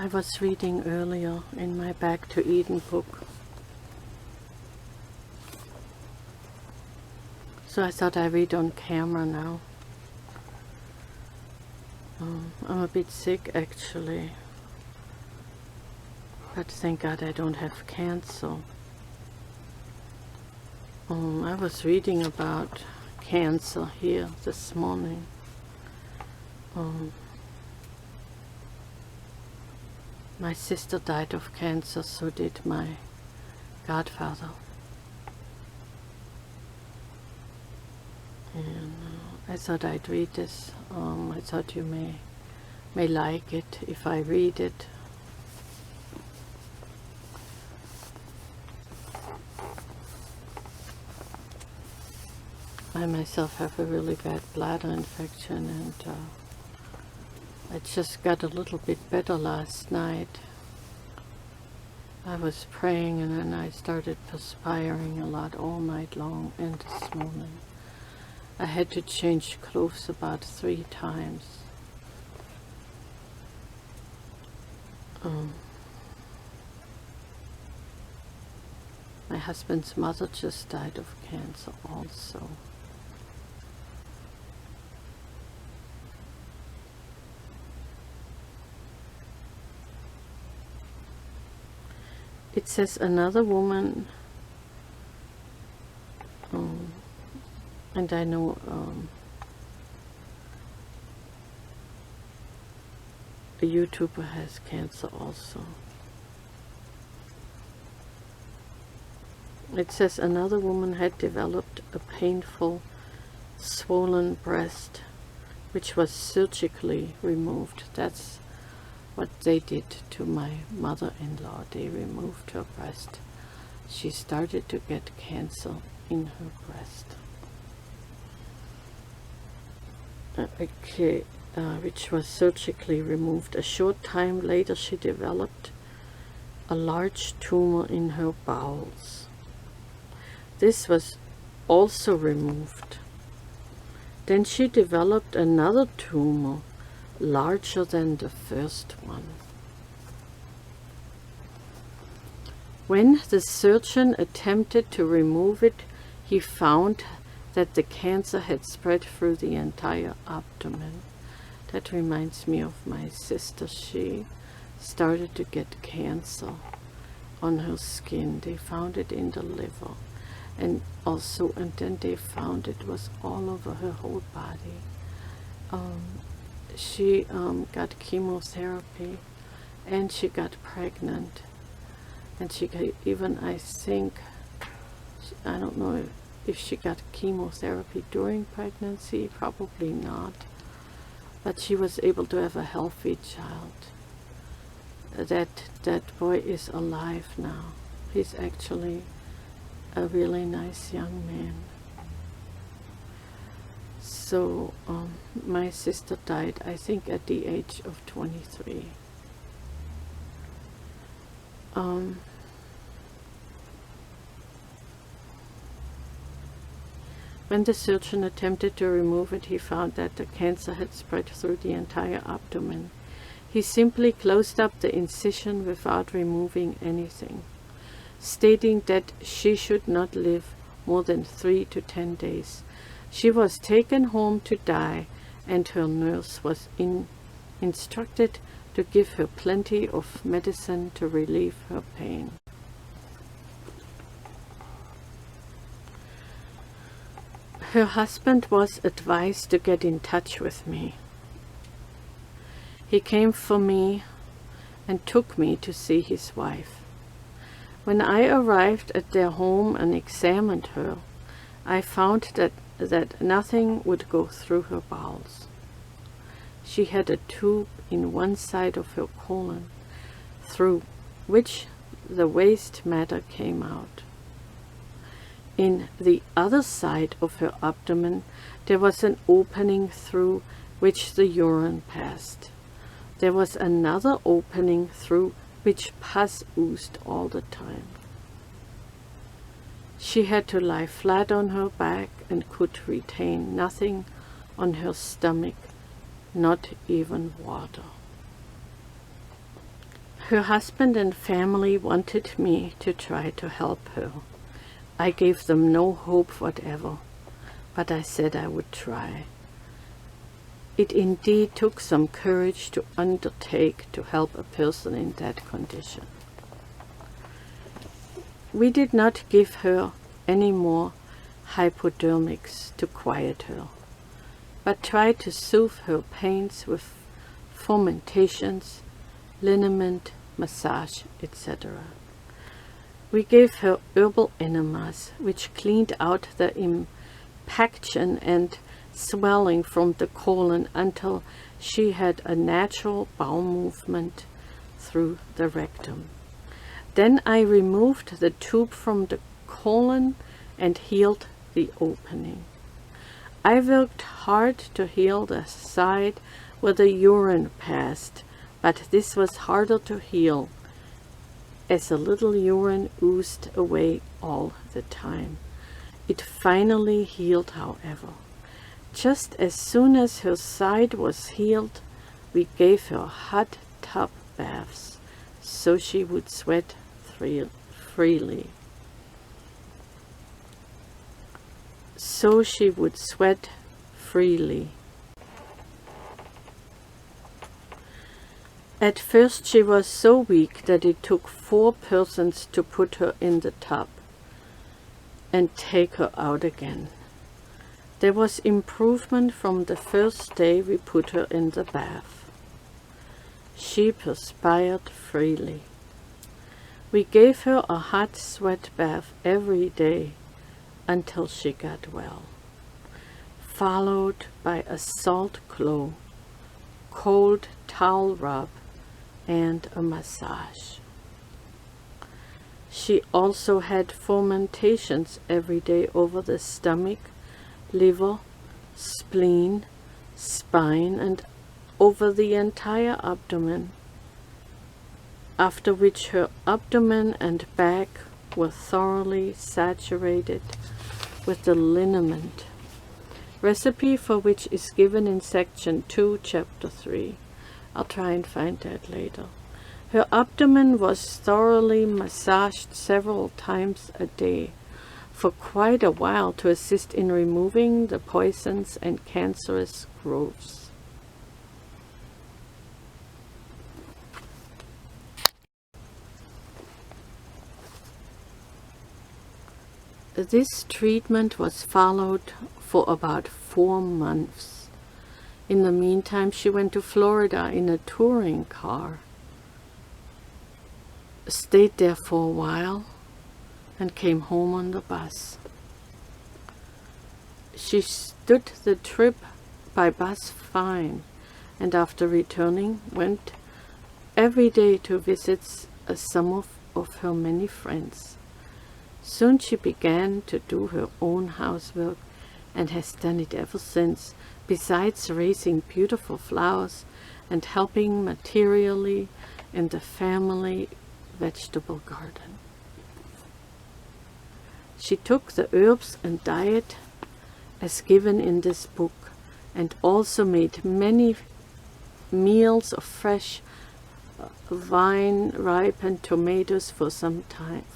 I was reading earlier in my Back to Eden book, so I thought I'd read on camera now. I'm a bit sick actually, but thank God I don't have cancer. I was reading about cancer here this morning. My sister died of cancer, so did my godfather. And I thought I'd read this. I thought you may like it if I read it. I myself have a really bad bladder infection, and I just got a little bit better last night. I was praying and then I started perspiring a lot all night long and this morning. I had to change clothes about 3 times. My husband's mother just died of cancer also. It says another woman, and I know a YouTuber has cancer also. It says another woman had developed a painful swollen breast which was surgically removed. That's what they did to my mother-in-law. They removed her breast. She started to get cancer in her breast. Which was surgically removed. A short time later she developed a large tumor in her bowels. This was also removed. Then she developed another tumor larger than the first one. When the surgeon attempted to remove it, he found that the cancer had spread through the entire abdomen. That reminds me of my sister. She started to get cancer on her skin. They found it in the liver, and then they found it was all over her whole body. She got chemotherapy, and she got pregnant, and she got, even I think, I don't know if she got chemotherapy during pregnancy, probably not, but she was able to have a healthy child. That boy is alive now. He's actually a really nice young man. So my sister died, I think, at the age of 23. When the surgeon attempted to remove it, he found that the cancer had spread through the entire abdomen. He simply closed up the incision without removing anything, stating that she should not live more than 3 to 10 days. She was taken home to die, and her nurse was instructed to give her plenty of medicine to relieve her pain. Her husband was advised to get in touch with me. He came for me and took me to see his wife. When I arrived at their home and examined her, I found that nothing would go through her bowels. She had a tube in one side of her colon, through which the waste matter came out. In the other side of her abdomen, there was an opening through which the urine passed. There was another opening through which pus oozed all the time. She had to lie flat on her back and could retain nothing on her stomach, not even water. Her husband and family wanted me to try to help her. I gave them no hope whatever, but I said I would try. It indeed took some courage to undertake to help a person in that condition. We did not give her any more hypodermics to quiet her, but tried to soothe her pains with fomentations, liniment, massage, etc. We gave her herbal enemas, which cleaned out the impaction and swelling from the colon until she had a natural bowel movement through the rectum. Then I removed the tube from the colon and healed the opening. I worked hard to heal the side where the urine passed, but this was harder to heal, as a little urine oozed away all the time. It finally healed, however. Just as soon as her side was healed, we gave her hot tub baths, so she would sweat freely. At first she was so weak that it took 4 persons to put her in the tub and take her out again. There was improvement from the first day we put her in the bath. She perspired freely. We gave her a hot sweat bath every day until she got well, followed by a salt glow, cold towel rub, and a massage. She also had fomentations every day over the stomach, liver, spleen, spine, and over the entire abdomen, after which her abdomen and back were thoroughly saturated with the liniment, recipe for which is given in section 2, chapter 3. I'll try and find that later. Her abdomen was thoroughly massaged several times a day for quite a while to assist in removing the poisons and cancerous growths. This treatment was followed for about 4 months. In the meantime, she went to Florida in a touring car, stayed there for a while, and came home on the bus. She stood the trip by bus fine, and after returning, went every day to visit some of her many friends. Soon she began to do her own housework, and has done it ever since, besides raising beautiful flowers and helping materially in the family vegetable garden. She took the herbs and diet as given in this book, and also made many meals of fresh vine-ripened tomatoes for some time.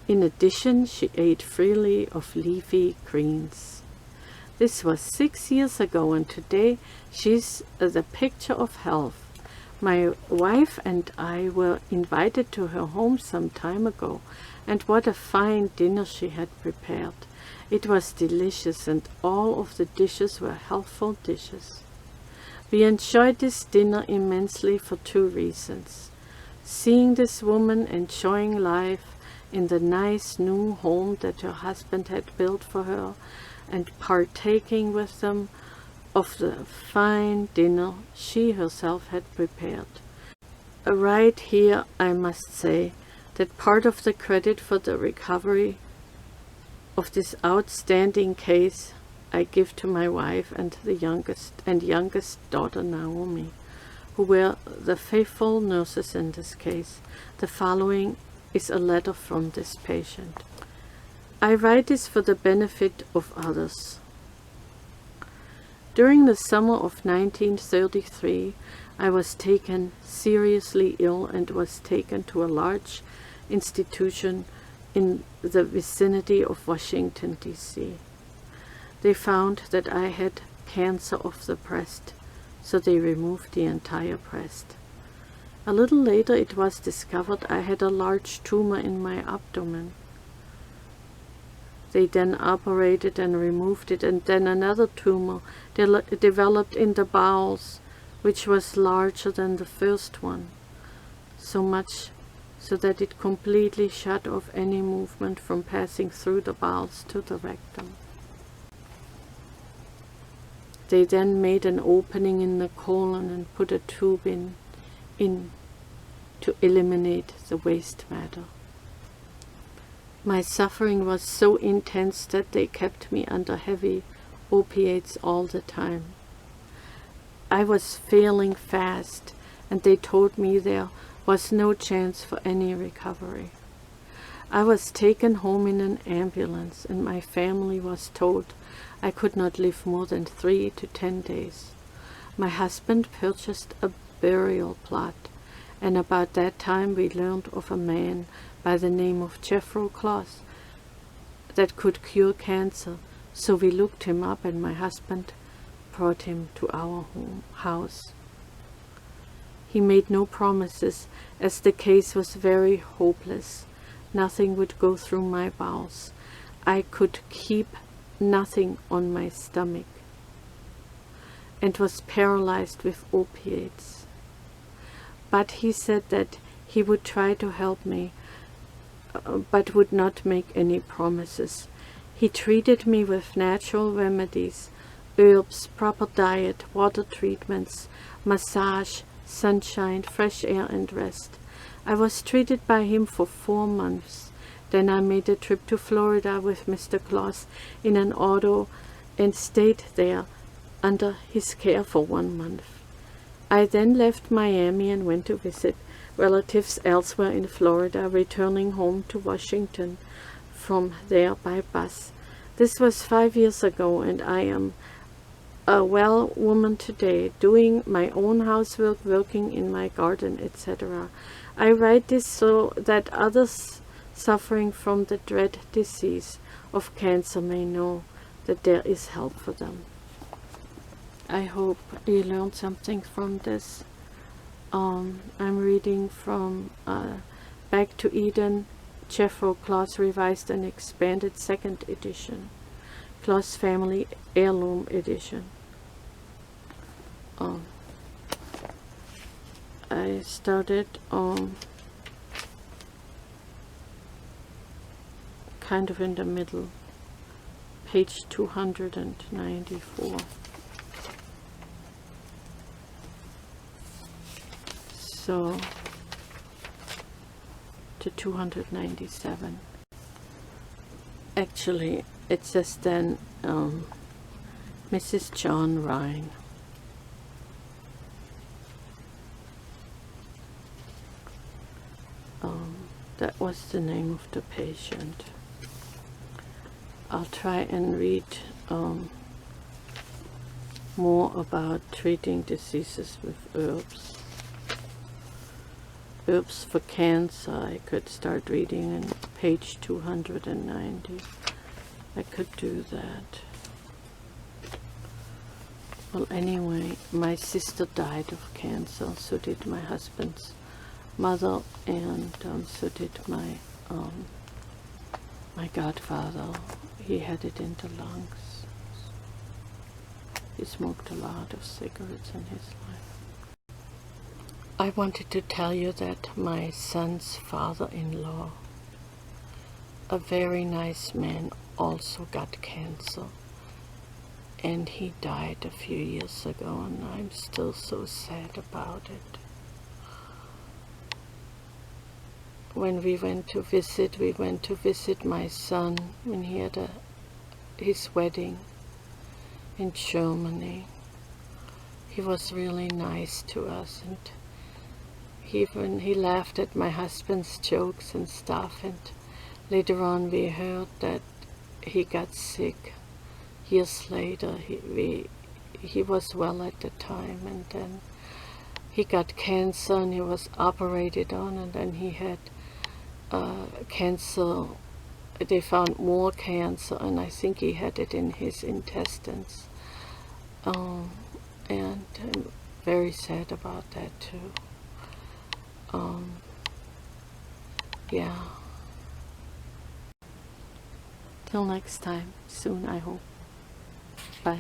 In addition, she ate freely of leafy greens. This was 6 years ago, and today she's the picture of health. My wife and I were invited to her home some time ago, and what a fine dinner she had prepared. It was delicious, and all of the dishes were healthful dishes. We enjoyed this dinner immensely for 2 reasons. Seeing this woman enjoying life in the nice new home that her husband had built for her, and partaking with them of the fine dinner she herself had prepared. Right here I must say that part of the credit for the recovery of this outstanding case I give to my wife and the youngest daughter Naomi, who were the faithful nurses in this case. The following is a letter from this patient. I write this for the benefit of others. During the summer of 1933, I was taken seriously ill and was taken to a large institution in the vicinity of Washington, D.C. They found that I had cancer of the breast, so they removed the entire breast. A little later it was discovered I had a large tumor in my abdomen. They then operated and removed it, and then another tumor developed in the bowels, which was larger than the first one, so much so that it completely shut off any movement from passing through the bowels to the rectum. They then made an opening in the colon and put a tube in to eliminate the waste matter. My suffering was so intense that they kept me under heavy opiates all the time. I was failing fast, and they told me there was no chance for any recovery. I was taken home in an ambulance, and my family was told I could not live more than 3 to 10 days. My husband purchased a burial plot, and about that time we learned of a man by the name of Jeffrey Claus that could cure cancer, so we looked him up and my husband brought him to our house. He made no promises, as the case was very hopeless. Nothing would go through my bowels. I could keep nothing on my stomach and was paralyzed with opiates. But he said that he would try to help me, but would not make any promises. He treated me with natural remedies, herbs, proper diet, water treatments, massage, sunshine, fresh air, and rest. I was treated by him for 4 months. Then I made a trip to Florida with Mr. Claus in an auto and stayed there under his care for 1 month. I then left Miami and went to visit relatives elsewhere in Florida, returning home to Washington from there by bus. This was 5 years ago, and I am a well woman today, doing my own housework, working in my garden, etc. I write this so that others suffering from the dread disease of cancer may know that there is help for them. I hope you learned something from this. I'm reading from Back to Eden, Jeffrey Claus Revised and Expanded 2nd edition, Claus Family Heirloom edition. I started kind of in the middle, page 294. So to 297. Actually, it says then Mrs. John Ryan. That was the name of the patient. I'll try and read more about treating diseases with herbs. Herbs for cancer, I could start reading in page 290. I could do that. Well, anyway, my sister died of cancer, so did my husband's mother, and so did my godfather. He had it in the lungs. He smoked a lot of cigarettes in his life. I wanted to tell you that my son's father-in-law, a very nice man, also got cancer, and he died a few years ago, and I'm still so sad about it. When we went to visit my son when he had his wedding in Germany. He was really nice to us, and he laughed at my husband's jokes and stuff, and later on we heard that he got sick. Years later he he was well at the time, and then he got cancer and he was operated on, and then he had cancer. They found more cancer, and I think he had it in his intestines. And I'm very sad about that too. Yeah. Till next time, soon I hope. Bye.